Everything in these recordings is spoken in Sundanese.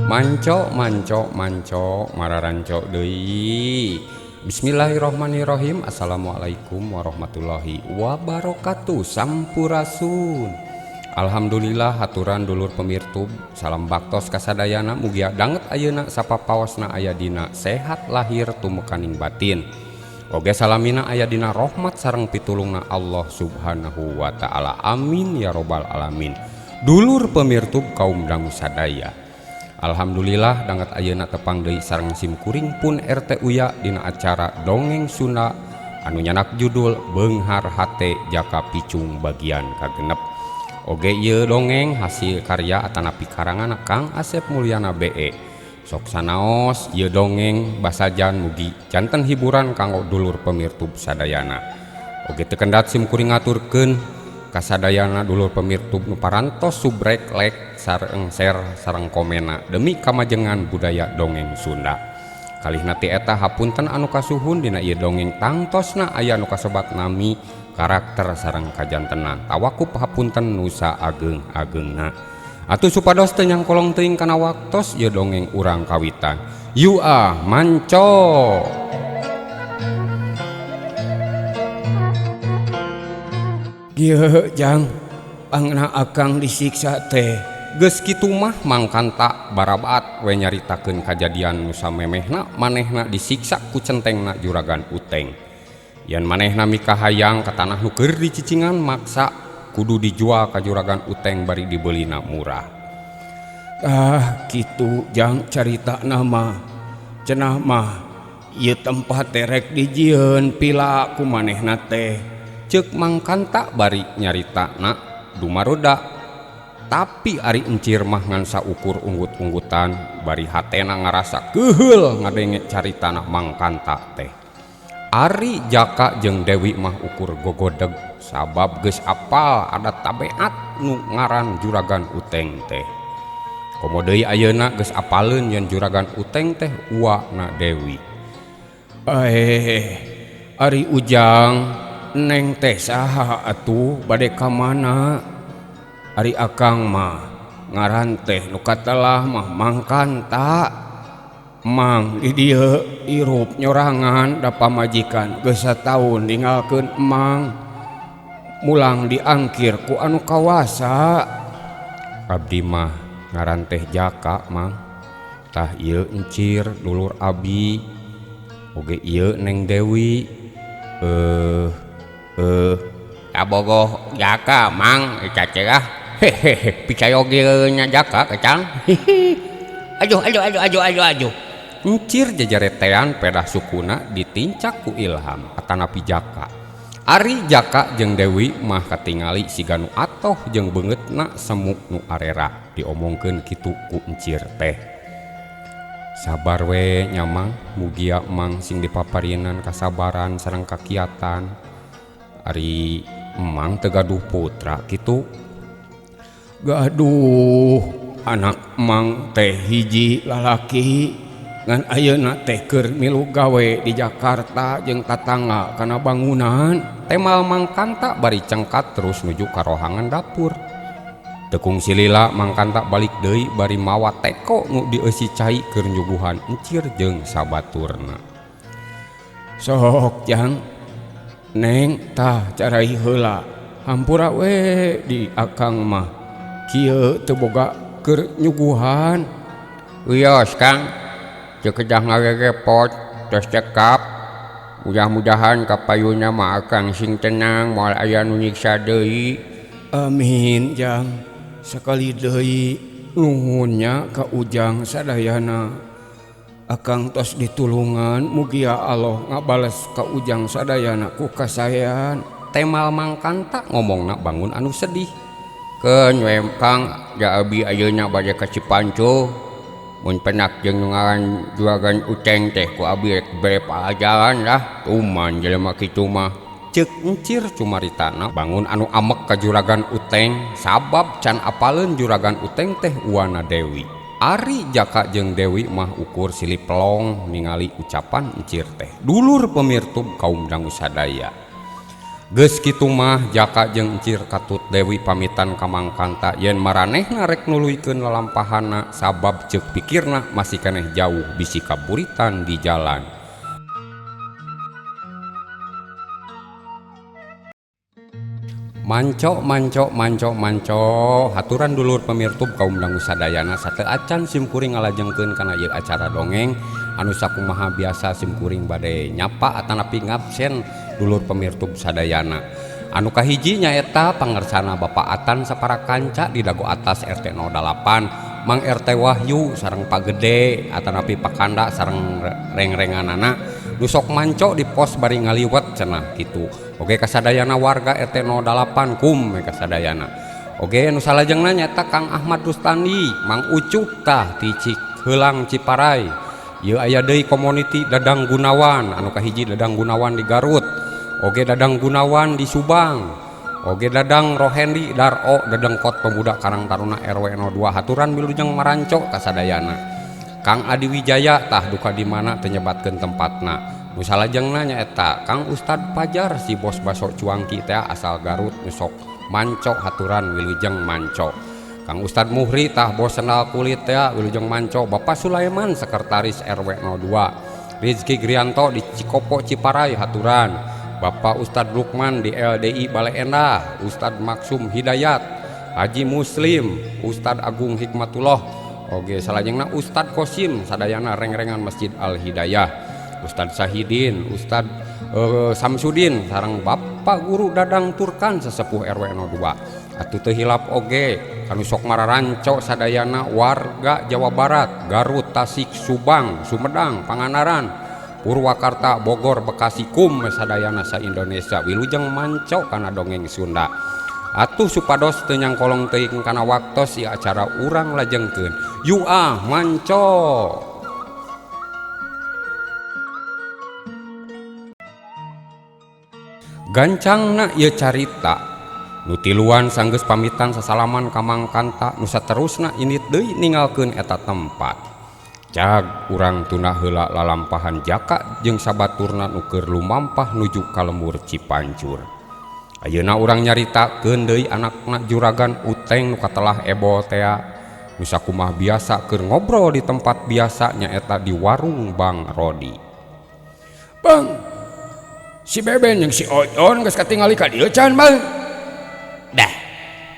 Manco mararanco deui. Bismillahirrohmanirrohim. Assalamualaikum warahmatullahi wabarakatuh. Sampurasun. Alhamdulillah haturan dulur pemirtub. Salam baktos kasadayana mugia danget ayeuna sapapawasna aya dina sehat lahir tumekaning batin. Oge salamina aya dina rahmat sareng pitulungna Allah Subhanahu wa taala. Amin ya robbal alamin. Dulur pemirtub kaum dangu sadaya. Alhamdulillah danget ayeuna tepang deui sareng simkuring pun RT Uya dina acara Dongeng Sunda anu nyanak judul Beunghar Hate Jaka Picung bagian kagenep. Oge ieu dongeng hasil karya atanapi karangan Kang Asep Mulyana BE. Sok sanaos ieu dongeng basajan mugi janten hiburan kanggo dulur pemirtub sadayana. Oge teu kendhat simkuring ngaturkeun kasadayana dulur pemirtub nu parantos subrek like sareng share sareng komena demi kamajengan budaya dongeng Sunda. Kalihna ti eta hapunten anu kasuhun dina ieu dongeng tangtosna aya anu kasebat nami karakter sareng kajantenan. Tawakup hapunten nusa ageng-agengna. Atuh supados teu nyangkolong teuing kana waktos ieu dongeng urang kawitan. Yua manco. Ieu jang pangna akang disiksa teh. Geus kitu mah mangkanta barabat we nyaritakeun kajadian nu samemehna manehna disiksa ku centengna juragan Uteng. Yen manehna mikahayang ka tanah nu keur dicicingan maksa kudu dijual ka juragan Uteng bari dibeulina murah. Kitu jang carita nama cenah mah ieu tempat terek dijieun pila ku manehna teh. Ceuk mangkanta bari nyaritana dumaroda. Tapi ari encir mah ngan saukur unggut-unggutan bari hatena ngarasa keheul ngadenge caritana mangkanta teh. Ari Jaka jeung Dewi mah ukur gogodeg sabab geus apal ada tabeat nu ngaran juragan Uteng teh. Komo deui ayeuna geus apaleun yen juragan Uteng teh uwana Dewi. Ari Ujang Neng teh saha atuh bade ka mana? Ari akang mah ngaran teh nu katelah mah mangkanta. Mang di dieu irup nyorangan da pamajikan geus sataun ninggalkeun emang. Mulang diangkir ku anu kawasa. Abdi mah ngaran teh Jaka mang. Tah ieu encir dulur abi. Oge ieu Neng Dewi. Kabogoh Jaka mang cacegah hehehe picayoge nya Jaka kecang aduh encir jajaretean pedah sukuna ditincak ku Ilham atanapi Jaka. Ari Jaka jeung Dewi mah katingali siganu atoh jeung beungeutna semuk nu arera diomongkeun kitu ku encir teh. Sabar we nyamang mugia emang sing dipaparienan kasabaran sareng kakiatan. Ari emang teu gaduh putra kitu. Gaduh anak emang teh hiji lalaki ngan ayeuna teh keur milu gawe di Jakarta jeung tatangga kana bangunan. Temal mangkanta bari cengkat terus nuju ka rohangan dapur. Tekung silila mangkanta balik deui bari mawa teko nu dieusi cai keur nyuguhan encir jeung sabaturna. Sok jang Neng tah carai heula hampura we di akang mah kieu teu boga keur nyuguhan. wios Kang ceuk kedah ngagegepot tos cekap mudah-mudahan kapayuna mah akang sing tenang moal aya nu nyiksa deui. Amin jang sakali deui nuhunnya ka Ujang sadayana. Akang tos ditulungan mugia Allah ngabales ka Ujang sadayana ku kasayan. Temal mangkanta ngomongna bangun anu sedih. Keun we Kang da abi ayeuna bade ka Cipancu mun penak jeung ngaran juragan Uteng teh ku abi rek bere palajaran lah tuman jelema kitu mah. Ceuk encir cumaritana bangun anu amek ka juragan Uteng sabab can apaleun juragan Uteng teh uwana Dewi. Ari Jaka jeung Dewi mah ukur silih pelong ningali ucapan encir teh. Dulur pemirtub kaum dangu sadaya. Geus kitu mah Jaka jeung Encir Katut Dewi pamitan ka Mang Kanta yen maranehna rek nuluykeun lalampahanna sabab ceuk pikirna masih keneh jauh bisi kaburitan di jalan. Manco haturan dulur pemirtub kaum dangu sadayana sateu acan simkuring ngalajengkeun kana ieu acara dongeng anu sakumaha biasa simkuring bade nyapa atanapi ngabsen dulur pemirtub sadayana. Anu kahiji nyaeta pangersana Bapak Atan sapara kanca di dago atas RT 08 Mang RT Wahyu sareng Pak Gede atanapi Pak Kanda sareng reng-renganana nu sok manco di pos bari ngaliwet cenah kitu. Oge kasadayana warga RT 08 kum kasadayana. Oge nu salajengna nyaeta Kang Ahmad Rustandi, Mang Ucup tah ti Heulang Ciparai. Ieu aya deui community Dadang Gunawan, anu kahiji Dadang Gunawan di Garut. Oge Dadang Gunawan di Subang. Oge Dadang Rohendi Daro Dedengkot Pemuda Karang Taruna RW 02 haturan wilujeng maranco kasadayana. Kang Adi Wijaya tah duka di mana tenyebatkeun tempatna. Nu salajengna nyaeta Kang Ustad Pajar si bos baso cuangki teh asal Garut nu sok manco haturan wilujeng manco. Kang Ustad Muhri tah bos sendal kulit teh wilujeng manco. Bapak Sulaiman sekretaris RW 02. Rizky Grianto di Cikopo Ciparai haturan. Bapak Ustad Lukman di LDI Bale Endah. Ustad Maksum Hidayat, Haji Muslim, Ustad Agung Hikmatullah. Oge salajengna Ustad Kosim sadayana reng-rengan Masjid Al Hidayah. Ustad Sahidin, Ustad Samsudin sareng Bapak Guru Dadang Turkan sesepuh RW 02. Atuh teu hilap oge kanu sok mararanco sadayana warga Jawa Barat, Garut, Tasik, Subang, Sumedang, Pangandaran, Purwakarta, Bogor, Bekasi kum sadayana sa Indonesia wilujeng manco kana dongeng Sunda. Atuh supados teu nyangkolong teuing kana waktos ieu acara urang lajengkeun. Yu manco. Gancangna ieu carita nu tiluan sanggeus pamitan sasalaman ka Mang Kanta nu saterusna init deui ninggalkeun eta tempat. Jag urang tuna heula lalampahan Jaka jeung sabaturna nu keur lumampah nuju ka lembur Cipancur. Ayeuna urang nyaritakeun deui anakna juragan Uteng nu katelah ebol tea nu sakumaha biasa keur ngobrol di tempat biasa nyaeta di warung Bang Rodi. Bang, si Beben yang si Ojon geus katingali ka dieu can Bang? Dah,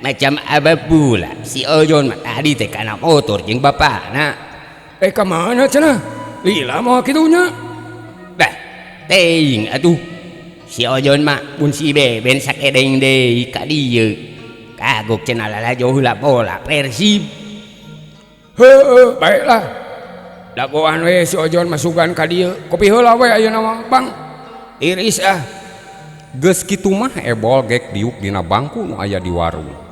macam apa pula si Ojon mah tadi teh kana motor jeung bapana. Ka mana cenah? Lila mah kitunya. Dah, teuing atuh. Si Ojon mah mun si Beben sakedeng deui ka dieu. Kagok cenah lalajo heula bola Persib. Heueuh, baiklah. Dagoan we si Ojon masukan ka dieu. Kopi heula we ayeuna mah Bang. Iris ah. Geus kitu mah ebol gek diuk dina bangku nu aya di warung.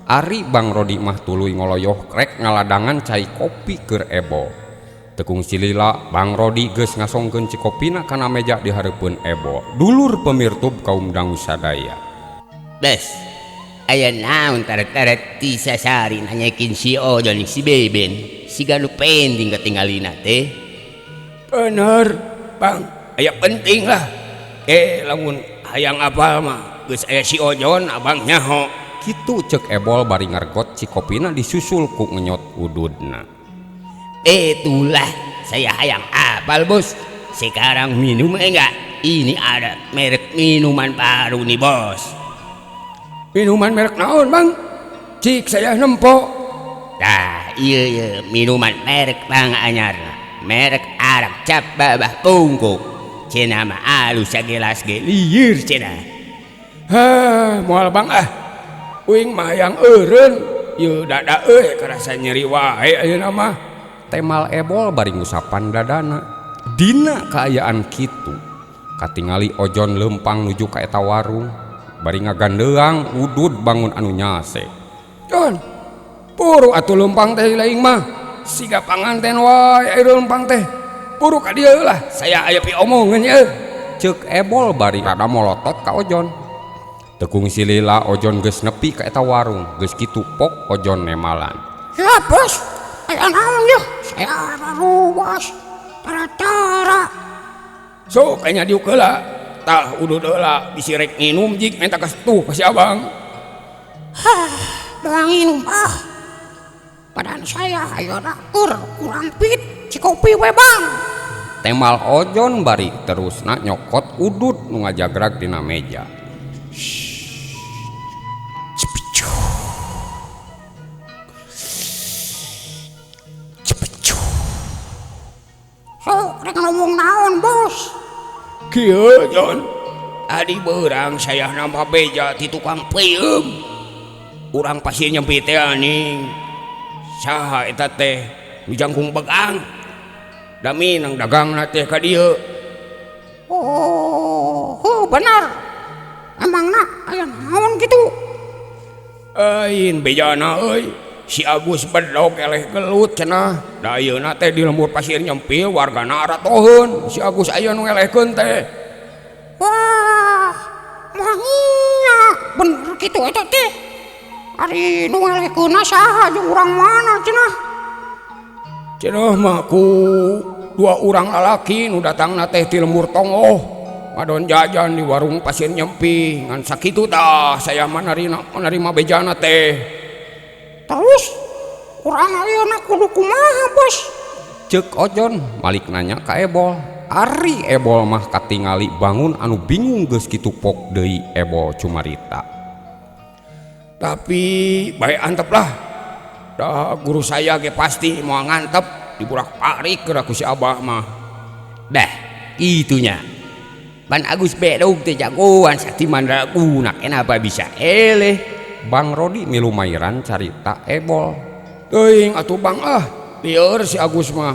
Ari Bang Rodi mah tuluy ngoloyoh rek ngaladangan cai kopi keur ebol. Tekung silila Bang Rodi geus ngasongkeun cikopina kana meja di hareupeun ebol. Dulur pemirtub kaum dangu sadaya. Bes, aya naon taret-taret ti sasari nanyakeun si Ojon si Beben. Siga nu pending katinggalina teh. Bener, Bang. Aya penting lah. Lamun hayang apal mah geus aya si Ojon abang nyaho. Kitu cek ebol bari ngargot cikopina disusul ku ngenyot ududna. Itulah saya hayang apal bos. Sekarang minum enggak? Ini ada merek minuman baru nih bos. Minuman merek naon Bang? Cik saya nempo. Nah iya minuman merek Bang anyarna. Merek Arab cap babah pungkuk. Cenah mah alus sagelas ge lieur cenah. Hah, moal Bang ah. Uing mah yang eureun, ieu dada euy karasa nyeri wae ayeuna mah. Temal ebol bari ngusapan dadana. Dina kaayaan kitu, katingali Ojon lempang nuju ka eta warung, bari ngagandeang udud bangun anu nyase. Jon, puru atuh lempang teh laing mah. Siga panganten wae aya lempang teh. Puru ka dieu lah, saya aya pi omongeun ye. Ceuk ebol bari rada molotot ka Ojon. Tekung silila Ojon geus nepi ka eta warung, geus kitu pok Ojon nemalan. Ya bos, aya naon yeuh? Saya baru bos. Tara-tara. Sok nya diuk heula. tah udah deula bisi rek nginum jik minta kastuh ka si abang. Doang minum badan saya ayo kurang fit si kopi we bang. Temal Ojon bari terusna nyokot udut nu ngajagrag dina meja. So rek ngomong naon bos. Kieu Jon, adi beurang saya nambah beja ti tukang peueum. Urang pasti nyempit teh aning. Saha eta teh nu jangkung begang. Dami nang dagangna teh ka dieu. Oh benar. Emangna aya naon gitu? Ain bejana euy. Si Agus bedog eleh gelut cenah. Da ayeuna teh di lembur pasir nyempil wargana aratoheun. Si Agus aya nu ngelehkeun teh. Wah, manginya bener gitu eta teh. Ari nu ngalehkeunna saha jeung urang mana cenah? Cenah mah ku dua urang lalaki nu datangna teh ti lembur tongoh. Ngadon jajan di warung pasir nyempi. Ngan sakitu tah saya menerima bejana teh. Terus urang ayeuna kudu kumaha bos? Ceuk Ojon balik nanya ka Ebol. Ari Ebol mah katingali bangun anu bingung geus kitu pok deui Ebol cumarita. Tapi bae antep lah. Dah guru saya ge pasti mau ngantep diburak parik ke ku si Abah mah. Dah itunya Ban Agus bedog teh jagoan sakti mandraguna kenapa bisa eleh. Bang Rodi milu mairan carita Ebol. Teuing atuh Bang lieur si Agus mah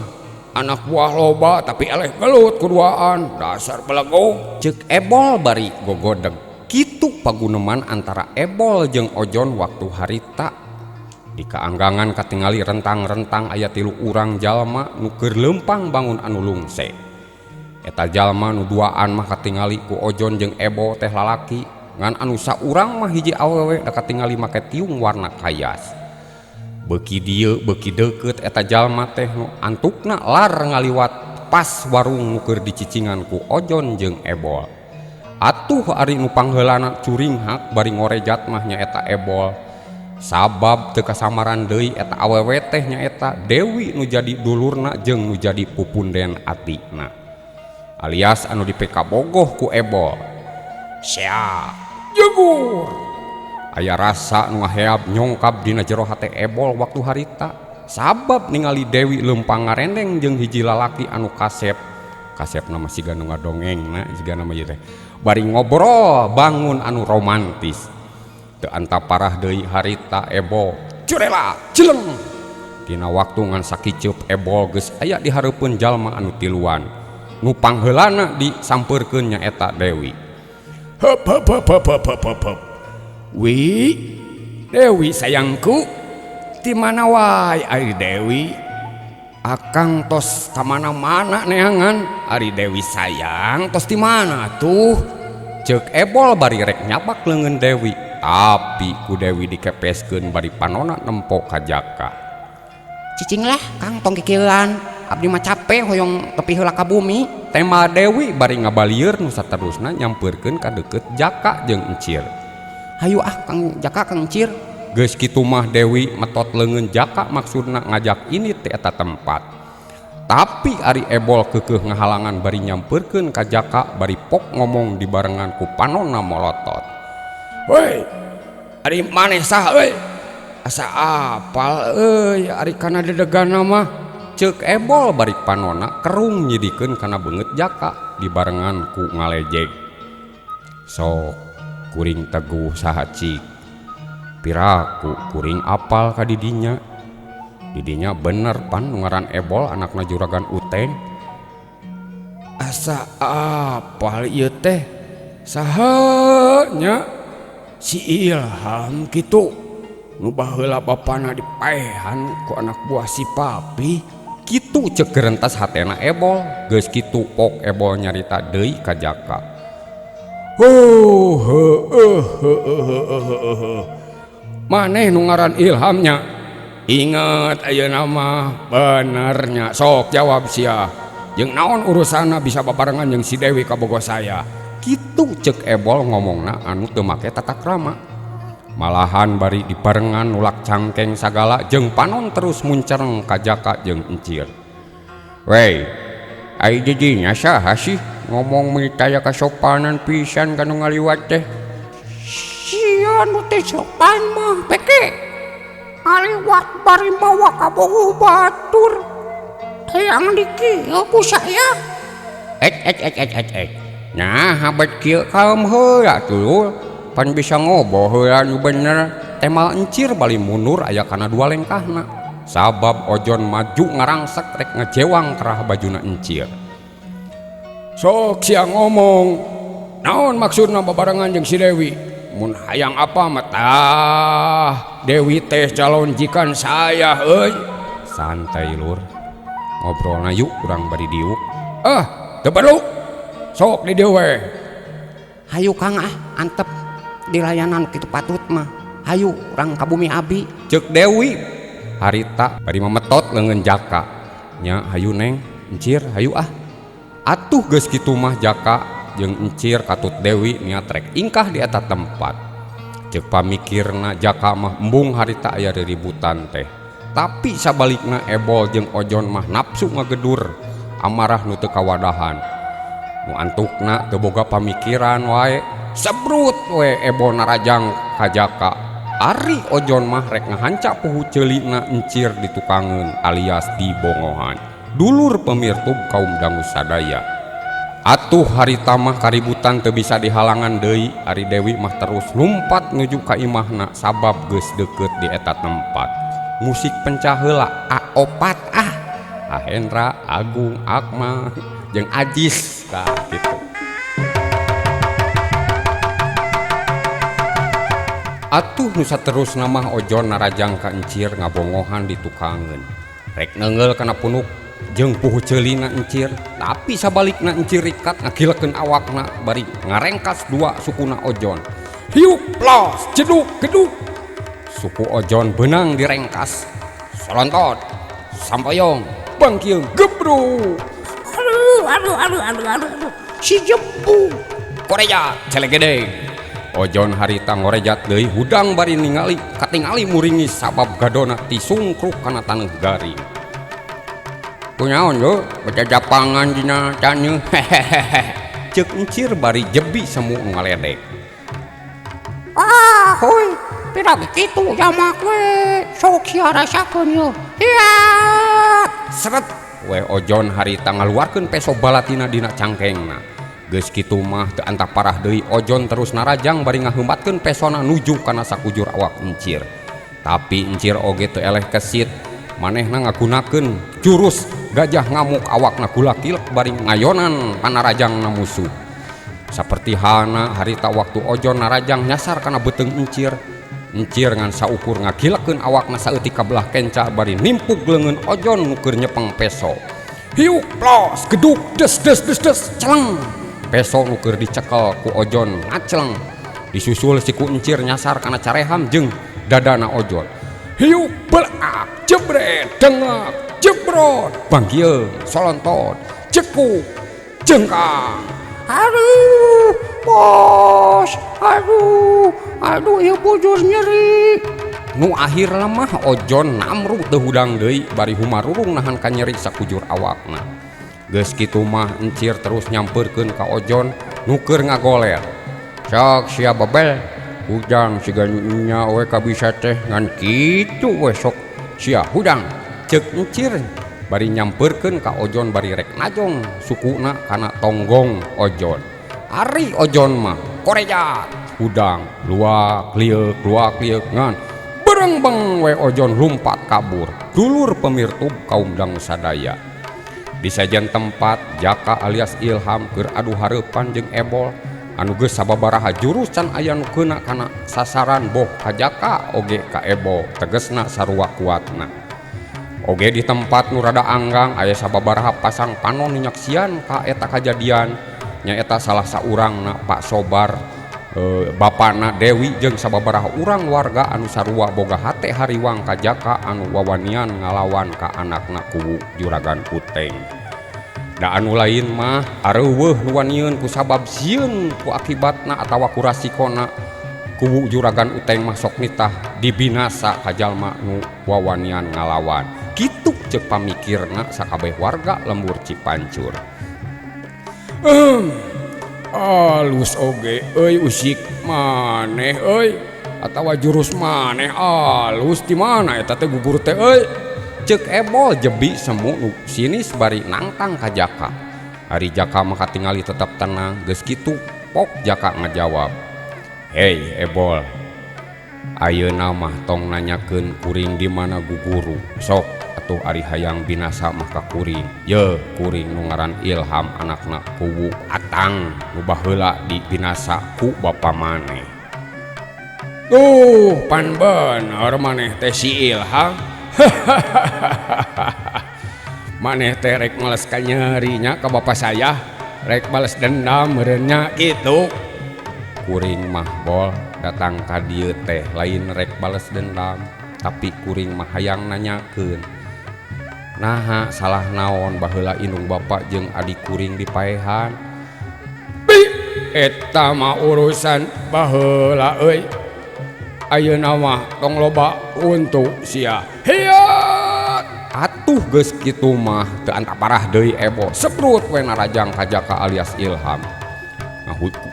anak buah loba tapi eleh gelut kuduaan dasar belego. Ceuk Ebol bari gogodeg. Kitu paguneman antara Ebol jeung Ojon waktu harita. Di kaanggangan katingali rentang-rentang aya 3 urang jalma nu keur leumpang bangun anu lungse. Eta jalma nu duaan mah katingali ku Ojon jeung Ebol teh lalaki. Ngan anu saurang mah hiji awewe da katingali make tiung warna kayas. Beuki dieu beuki deukeut eta jalma teh nu antukna lar ngaliwat pas warung nu keur dicicingan ku Ojon jeung Ebol. Atuh ari nu pangheulana curing hak bari ngorejat mah nyaeta Ebol. Sabab teu kasamaran deui eta awewe teh nyaeta Dewi nu jadi dulurna jeung nu jadi pupunden atina. Alias anu dipeka bogoh ku Ebol. Sia jegur. Aya rasa nu ngaheab nyongkap dina jero hate Ebol waktu harita. Sabab ningali Dewi leumpang ngarendeng jeung hiji lalaki anu kasep. Kasep nama siga nu ngadongengna siga nama ieu teh. Bari ngobrol bangun anu romantis. Teu anta parah deui harita Ebol. Curela jeleng. Dina waktu ngan sakiceup Ebol geus aya di hareupeun jalma anu tiluan. Nu pangheulana disampeurkeun nyaeta Dewi. Hop. Wi, Dewi sayangku, di mana wae ari Dewi? Akang tos ka mana-mana neangan. Ari Dewi sayang, tos di mana tuh? Ceuk Ebol bari rek nyabak leungeun Dewi, tapi ku Dewi dikepeskeun bari panonna nempo ka Jaka. Cicing lah Kang tong kikieuan. Abdi mah capek hoyong tepi heula ka bumi. Tema Dewi bari ngabalieur nu saterusna nyampeurkeun ka deukeut Jaka jeung Encir. Hayu Kang Jaka Kang Encir. Geus kitu mah Dewi metot leungeun Jaka maksudna ngajak ini ti eta tempat. Tapi ari Ebol keukeuh ngahalangan bari nyampeurkeun ka Jaka bari pok ngomong dibarengan ku panonna molotot. Woi, ari maneh saha euy? Asa apal euy ari kana dedegana mah. Ceuk Ebol bari panonna kerung nyidikeun kana beungeut Jaka dibarengan ku ngalejeg. Sok kuring teguh saha cik. Piraku kuring apal ka didinya. Didinya bener pan nu ngaran Ebol anakna juragan Uteng. Asa apal ieu teh? Saha nya? Si Ilham kitu. Nu baheula bapana dipaehan ku anak buah si Papi. Kitu ceuk gerentas hatena Ebol. Geus kitu pok Ebol nyarita deui ka Jaka. Maneh nu ngaran Ilhamnya? Ingat ayeuna mah benernya sok jawab sia. Jeung naon urusanna bisa babarengan jeung si Dewi ka bogo saya? kitu cek ebol ngomongna anu teu make tata krama. Malahan bari dibarengan nulak cangkeng sagala jeung panon terus muncereng ka Jaka jeung Encir. Wei, ai jadinya saha sih ngomong mitaya kasopanan pisan kanu ngaliwat teh? Sia nu teh sopan mah peke ngaliwat bari mawa ka bogo batur hayang dikieu ku saya. Nah habat kieu kaum heula tuh pan bisa ngoboh heula nu bener. Temal Encir bali mundur aya kana dua lengkahna sabab Ojon maju ngarangsek rek ngejewang kerah bajuna Encir. Sok sia ngomong naon maksudna babarengan jeung si Dewi? Mun hayang apa matah Dewi teh calon jikan saya euy. Santai lur, ngobrolna yuk urang bari diuk. Teu perlu sok di dieu we. Hayu Kang antep di layanan kitu patut mah. Hayu urang ka bumi abi. Cek Dewi harita bari memetot leungeun Jaka. Nya hayu Neng, Encir hayu atuh geus kitu mah Jaka jeung Encir katut Dewi niat rek ingkah di eta tempat. Cek pamikirna Jaka mah embung harita aya riributan teh. Tapi sabalikna Ebol jeung Ojon mah nafsu ngagedur amarah nu teu kawadahan. Nu antukna teu boga pamikiran wae sebrut we Ebol narajang ka Jaka. Ari Ojon mah rek ngahanca puhu ceulina Encir ditukangeun alias dibongohan. Dulur pemirtub kaum dangu sadaya. Atuh harita mah kaributan teu bisa dihalangan deui. Ari Dewi mah terus lumpat nuju ka imahna sabab geus deukeut di eta tempat. Musik pencah heula opat Hendra, Agung, Akmal jeung Ajis tah kitu. Atuh nu saterusna mah Ojon narajang ka Encir ngabongohan ditukangeun. Rek neungeul kana punuk jeung puhu ceulina Encir, tapi sabalikna Encir rikat ngagilekeun awakna bari ngarengkas dua sukuna Ojon. Hiup plos jeduk geduk. Suku Ojon beunang direngkas. Solontot, sampoyong, bangkieu gebru. Aduh. Si jempu. Koreja celegede. Ojon harita ngorejat deui hudang bari ningali katingali muringis sabab gadona tisungkruk kana taneuh garing. Kunaon yo baca japangan dina taneuh. Ceuk Encir bari jebi semu ngaledek. Hoi, pirang kitu jamak we sok sia rasakeun yo. Iya. Seret we Ojon harita ngaluarkeun peso balatina dina cangkengna. Geus kitu mah teu antah parah deui Ojon terus narajang bari ngaheumbatkeun pesona nuju kana sakujur awak Encir. Tapi Encir oge teu eleh kesit, manehna ngagunakeun jurus gajah ngamuk awakna gulakilek bari ngayonan panarajangna musuh. Saperti hana harita waktu Ojon narajang nyasar kana beuteung Encir. Encir ngan saukur ngagilekeun awakna saeutik ka belah kenca bari nimpuk leungeun Ojon nu keur nyepeng peso. Hiuk plos geduk des celeng. Peso nu keur dicekel ku Ojon ngaceleng. Disusul si ku Encir nyasar kana careham jeung dadana Ojon. Hiuk belak jebret dengak jebrot bangkieu solontot cekuk jengkang. Aduh, bos. Aduh, ieu bujur nyeri. Nu akhir mah Ojon namruk teu hudang deui bari humarurung nahan ka nyeri sakujur awakna. Geus kitu mah Encir terus nyampeurkeun ka Ojon nu keur ngagoler. Sok sia bebel hudang siga nya we kabisa teh ngan kitu we sok sia hudang. Ceuk Encir bari nyampeurkeun ka Ojon bari rek najong sukuna kana tonggong Ojon. Ari Ojon mah korejat hudang luak liuk ngan berengbeng we Ojon lumpat kabur. Dulur pemirtub kaum dangu sadaya. Di sajian tempat Jaka alias Ilham keur adu hareupan jeung Ebol anu geus sababaraha jurus can aya nu keuna kana sasaran boh ka Jaka oge ka Ebol tegesna sarua kuatna. Oge di tempat nu rada anggang aya sababaraha pasang panon nyaksian ka eta kajadian nyaeta salah saurangna Pak Sobar, bapana Dewi jeung sababaraha urang warga anu sarua boga hate hariwang ka Jaka anu wawanian ngalawan ka anakna ku Juragan Uteng. Da anu lain mah areuweuh nuanieun ku sabab sieun ku akibatna atawa ku rasikona kubu juragan Uteng mah sok nitah dibinasa ka jalma nu wawanian ngalawan. Kitu ceuk pamikirna sakabeh warga lembur Cipancur. Alus oge euy usik maneh euy atawa jurus maneh alus di mana eta teh gugur teh euy. Ceuk Ebol jebi semu nu sinis bari nangtang ka Jaka. Ari Jaka mah katingali tetep tenang, geus kitu pok Jaka ngajawab. Hei Ebol, ayeuna mah tong nanyakeun kuring di mana guguru. Sok atuh ari hayang binasa mah ka kuring. Ye kuring nu ngaran Ilham anakna kubu Atang nu baheula dibinasa ku bapa maneh. Tuh pan bener maneh teh si Ilham. Maneh teh rek males kanyerinya ka bapa saya, rek balas dendam meureunnya kitu. Kuring mah Bol datang ka dieu teh lain rek bales dendam, tapi kuring mah hayang nanyakeun. Naha salah naon baheula indung bapa jeung adik kuring dipaehan? Eta mah urusan baheula euy. Ayeuna mah tong loba untuk sia. Hiat. Atuh geus kitu mah teu anta parah deui Ebol. Seprut we narajang ka Jaka alias Ilham.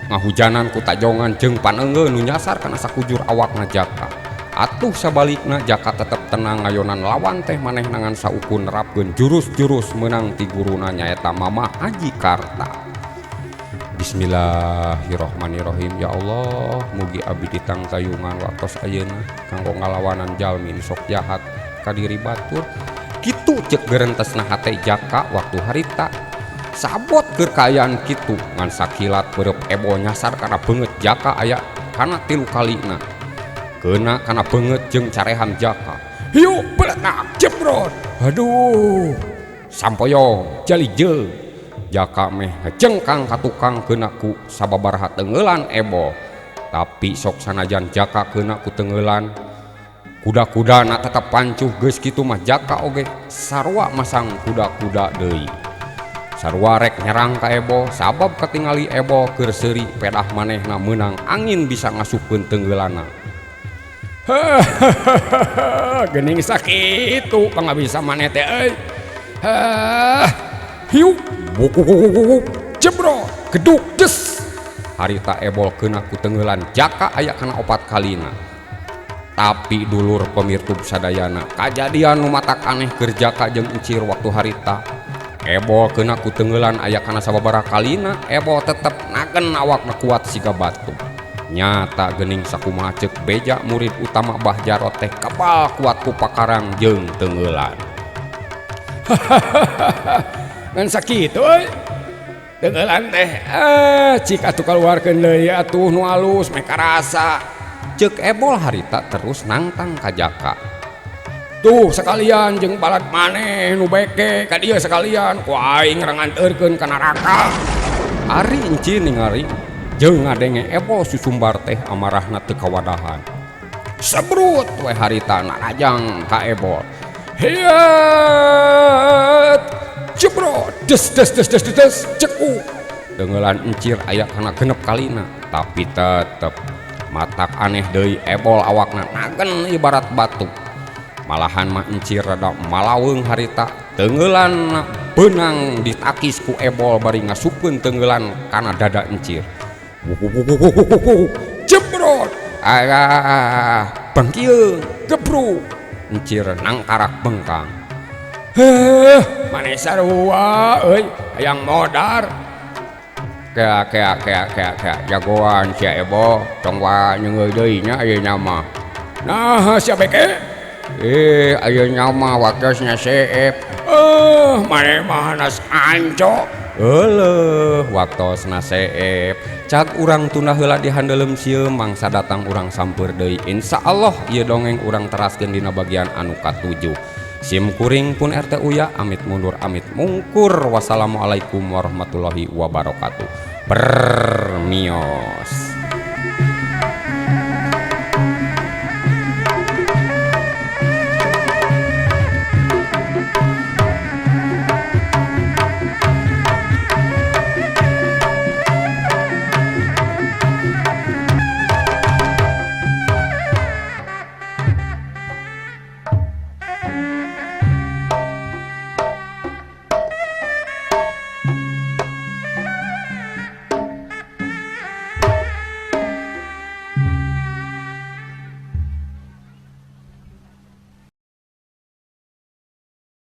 Ngahujanan ku tajongan jeung paneunggeun nu nyasar kana sakujur awakna Jaka. Atuh sabalikna Jaka tetep tenang ngayonan lawan teh maneh nangan sauku nerapkeun jurus-jurus meunang ti guruna nyaeta Mamah Haji Karta. Bismillahirrohmanirrohim. Ya Allah, mugi abdi ditangtayungan waktos ayeuna kanggo ngalawanan jalmi nu sok jahat ka diri batur. Kitu ceuk gerentesna hate Jaka waktu harita. Sabot kekayaan kitu ngan sakilat beureum Ebol nyasar kana beungeut Jaka aya kana 3 kalina. Keuna kana beungeut jeung carehan Jaka. Hiu peletak jebrot. Aduh, sampoyong jalije. Jaka meh ngejengkang ka tukang keuna ku sababaraha teungeulan Ebol. Tapi sok sanajan Jaka keuna ku teungeulan, kuda-kudana tetep pancuh. Geus kitu mah Jaka oge sarua masang kuda-kuda deui. Sarua rek nyerang ka Ebol, sabab katingali Ebol keur seuri pedah manehna meunang angin bisa ngasupkeun teunggeulana. Geuning sakitu pangabisa maneh teh euy. Hiu bukuk jebrot geduk des. Harita Ebol keuna ku teungeulan Jaka aya kana 4 kalina. Tapi dulur pemirtub sadayana, kajadian nu matak aneh keur Jaka jeung Encir waktu harita. Ebol keuna ku teungeulan aya kana sababaraha kalina Ebol tetep nagen awakna kuat siga batu. Nyata geuning sakumaha ceuk beja murid utama Bah Jarot teh kebal kuat ku pakarang jeung teungeulan. Ngan sakitu euy. Teungeulan teh cik atuh kaluarkeun deui atuh nu alus meh karasa. Ceuk Ebol harita terus nangtang ka Jaka. Tuh sekalian jeung balad maneh nu beke ka dieu sekalian ku aing ngeranganteurkeun ka neraka. Ari Encir ningali jeung ngadenge Ebol susumbar teh amarahna teu kawadahan. Sebrut we harita narajang ka Ebol. Hiat jebrot des ceku. Teungeulan Encir aya kana 6 kalina, tapi tetep matak aneh deui Ebol awakna nagen ibarat batu. Malahan mah Encir rada malaweung harita. Teungeulan beunang ditakis ku Ebol bari ngasupkeun teungeulan kana dada Encir. Jebrot bangkieung gebruk. Encir nangkarak bengkang. Maneh sarua euy hayang modar. Kea jagoan sia Ebol, tong wa nyeungeuy deui nya ayeuna mah. Nah sia beke? Ayeuna mah waktosna seep. Maneh mah hanas anco. Heuleuh, waktosna seep. Cak urang tunda heula di handeuleum sieum mangsa datang urang samper deui. Insyaallah ieu dongeng urang teraskeun dina bagian anu ka-7. Sim kuring pun RT Uya amit mundur amit mungkur. Wassalamualaikum warahmatullahi wabarakatuh. Permios.